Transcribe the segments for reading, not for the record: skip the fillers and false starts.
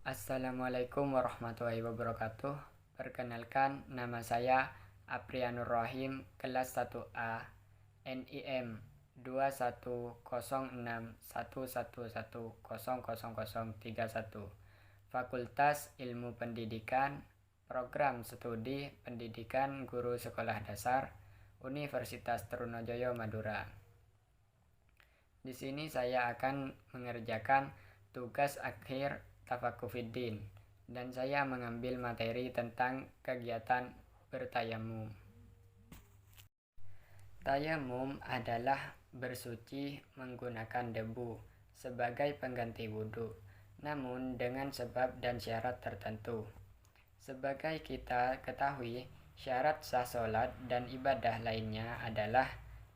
Assalamualaikum warahmatullahi wabarakatuh. Perkenalkan, nama saya Aprianur Rahim, kelas 1A, NIM 2106111000031, Fakultas Ilmu Pendidikan, Program Studi Pendidikan Guru Sekolah Dasar, Universitas Trunojoyo Madura. Di sini saya akan mengerjakan tugas akhir Tafakufiddin, dan saya mengambil materi tentang kegiatan bertayamum. Tayamum adalah bersuci menggunakan debu sebagai pengganti wudhu, namun dengan sebab dan syarat tertentu. Sebagai kita ketahui, syarat sah sholat dan ibadah lainnya adalah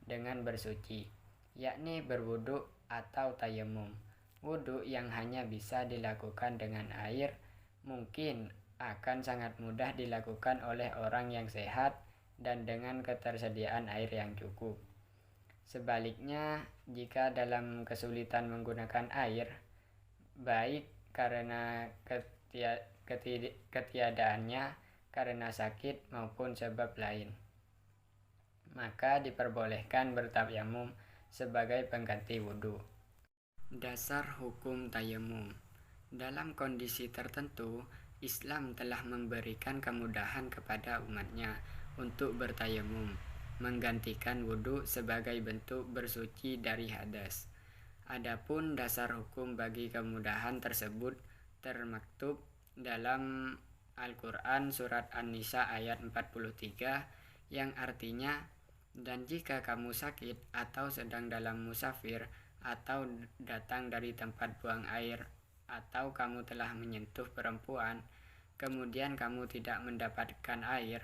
dengan bersuci, yakni berwudhu atau tayamum. Wudhu yang hanya bisa dilakukan dengan air mungkin akan sangat mudah dilakukan oleh orang yang sehat dan dengan ketersediaan air yang cukup. Sebaliknya, jika dalam kesulitan menggunakan air, baik karena ketiadaannya, karena sakit maupun sebab lain, maka diperbolehkan bertayamum sebagai pengganti wudhu. Dasar hukum tayamum. Dalam kondisi tertentu, Islam telah memberikan kemudahan kepada umatnya untuk bertayamum, menggantikan wudhu sebagai bentuk bersuci dari hadas. Adapun dasar hukum bagi kemudahan tersebut termaktub dalam Al-Quran surat An-Nisa ayat 43 yang artinya, dan jika kamu sakit atau sedang dalam musafir atau datang dari tempat buang air, atau kamu telah menyentuh perempuan, kemudian kamu tidak mendapatkan air,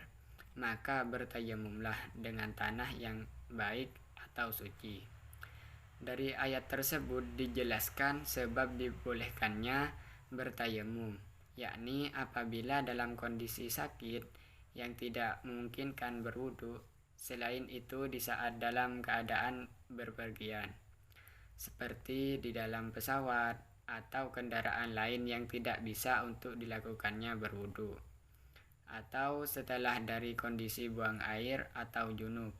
maka bertayamumlah dengan tanah yang baik atau suci. Dari ayat tersebut dijelaskan sebab dibolehkannya bertayamum, yakni apabila dalam kondisi sakit yang tidak memungkinkan berwudu. Selain itu, di saat dalam keadaan berpergian, seperti di dalam pesawat atau kendaraan lain yang tidak bisa untuk dilakukannya berwudu, atau setelah dari kondisi buang air atau junub,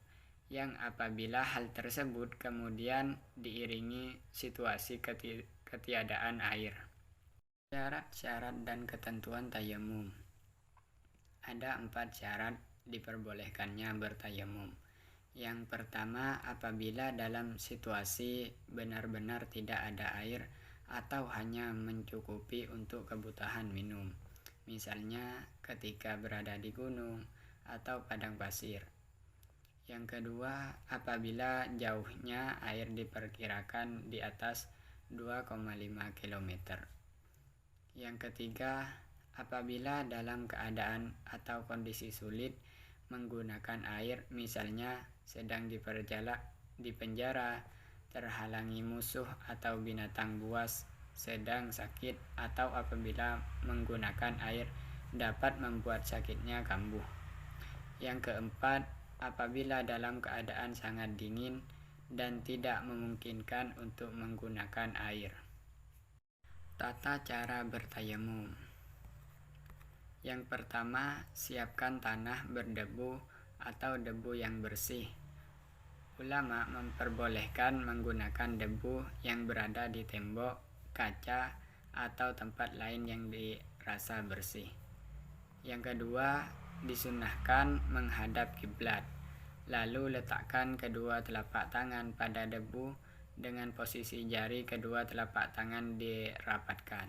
yang apabila hal tersebut kemudian diiringi situasi ketiadaan air. Syarat-syarat dan ketentuan tayamum. Ada 4 syarat diperbolehkannya bertayamum. Yang pertama, apabila dalam situasi benar-benar tidak ada air atau hanya mencukupi untuk kebutuhan minum, misalnya ketika berada di gunung atau padang pasir. Yang kedua, apabila jauhnya air diperkirakan di atas 2,5 km. Yang ketiga, apabila dalam keadaan atau kondisi sulit menggunakan air, misalnya sedang di penjara, terhalangi musuh atau binatang buas, sedang sakit, atau apabila menggunakan air dapat membuat sakitnya kambuh. Yang keempat, apabila dalam keadaan sangat dingin dan tidak memungkinkan untuk menggunakan air. Tata cara bertayamum. Yang pertama, siapkan tanah berdebu atau debu yang bersih. Ulama memperbolehkan menggunakan debu yang berada di tembok, kaca, atau tempat lain yang dirasa bersih. Yang kedua, disunnahkan menghadap kiblat, lalu letakkan kedua telapak tangan pada debu dengan posisi jari kedua telapak tangan dirapatkan.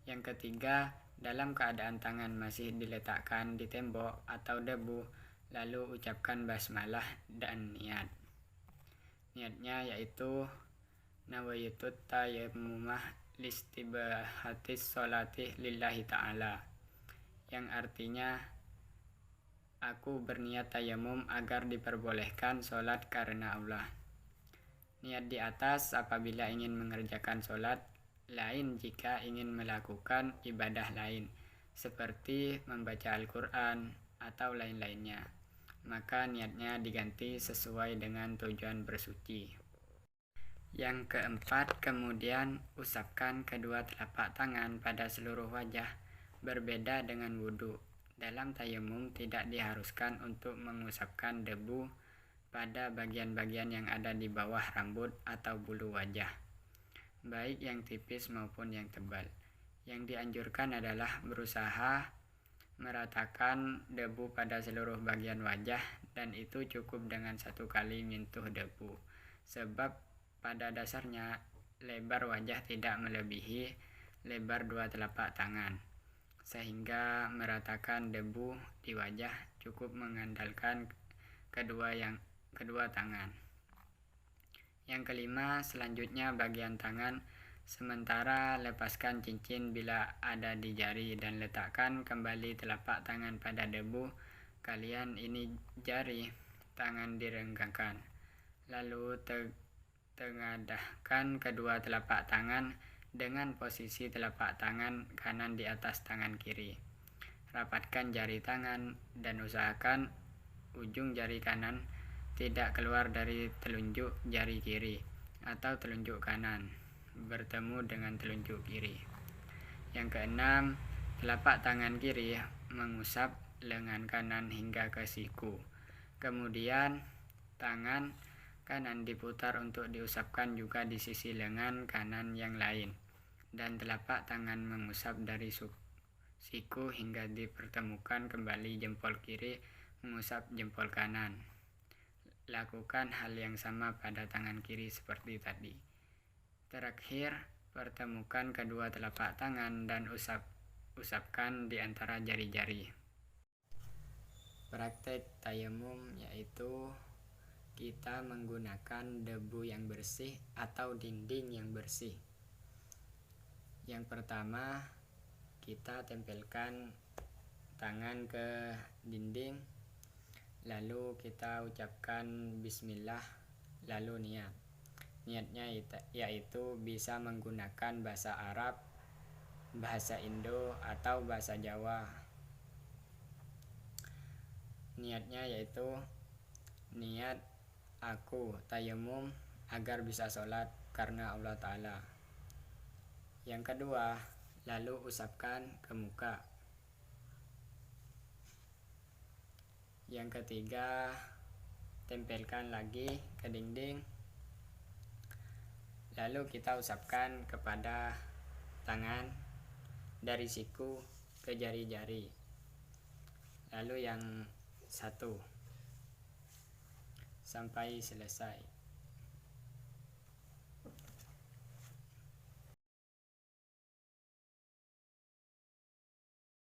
Yang ketiga, dalam keadaan tangan masih diletakkan di tembok atau debu, lalu ucapkan basmalah dan niat. Niatnya yaitu nawaitu tayammumah listibahatis sholati lillahi ta'ala, yang artinya aku berniat tayamum agar diperbolehkan sholat karena Allah. Niat di atas apabila ingin mengerjakan sholat, lain jika ingin melakukan ibadah lain seperti membaca Al-Quran atau lain-lainnya, maka niatnya diganti sesuai dengan tujuan bersuci. Yang keempat, kemudian usapkan kedua telapak tangan pada seluruh wajah. Berbeda dengan wudhu, dalam tayamum tidak diharuskan untuk mengusapkan debu pada bagian-bagian yang ada di bawah rambut atau bulu wajah, baik yang tipis maupun yang tebal. Yang dianjurkan adalah berusaha meratakan debu pada seluruh bagian wajah, dan itu cukup dengan 1 kali nyentuh debu, sebab pada dasarnya lebar wajah tidak melebihi lebar 2 telapak tangan, sehingga meratakan debu di wajah cukup mengandalkan kedua tangan. Yang kelima, selanjutnya bagian tangan. Sementara lepaskan cincin bila ada di jari dan letakkan kembali telapak tangan pada debu kalian ini jari tangan direnggangkan. Lalu tengadahkan kedua telapak tangan dengan posisi telapak tangan kanan di atas tangan kiri. Rapatkan jari tangan dan usahakan ujung jari kanan tidak keluar dari telunjuk jari kiri atau telunjuk kanan bertemu dengan telunjuk kiri. Yang keenam, telapak tangan kiri mengusap lengan kanan hingga ke siku. Kemudian tangan kanan diputar untuk diusapkan juga di sisi lengan kanan yang lain, dan telapak tangan mengusap dari siku hingga dipertemukan kembali jempol kiri mengusap jempol kanan. Lakukan hal yang sama pada tangan kiri seperti tadi. Terakhir, pertemukan kedua telapak tangan dan usapkan di antara jari-jari. Praktek tayamum yaitu kita menggunakan debu yang bersih atau dinding yang bersih. Yang pertama, kita tempelkan tangan ke dinding, lalu kita ucapkan bismillah, lalu niat. Niatnya yaitu bisa menggunakan bahasa Arab, bahasa Indo, atau bahasa Jawa. Niatnya yaitu niat aku tayamum agar bisa sholat karena Allah Ta'ala. Yang kedua, lalu usapkan ke muka. Yang ketiga, tempelkan lagi ke dinding, lalu kita usapkan kepada tangan dari siku ke jari-jari. Lalu yang satu sampai selesai.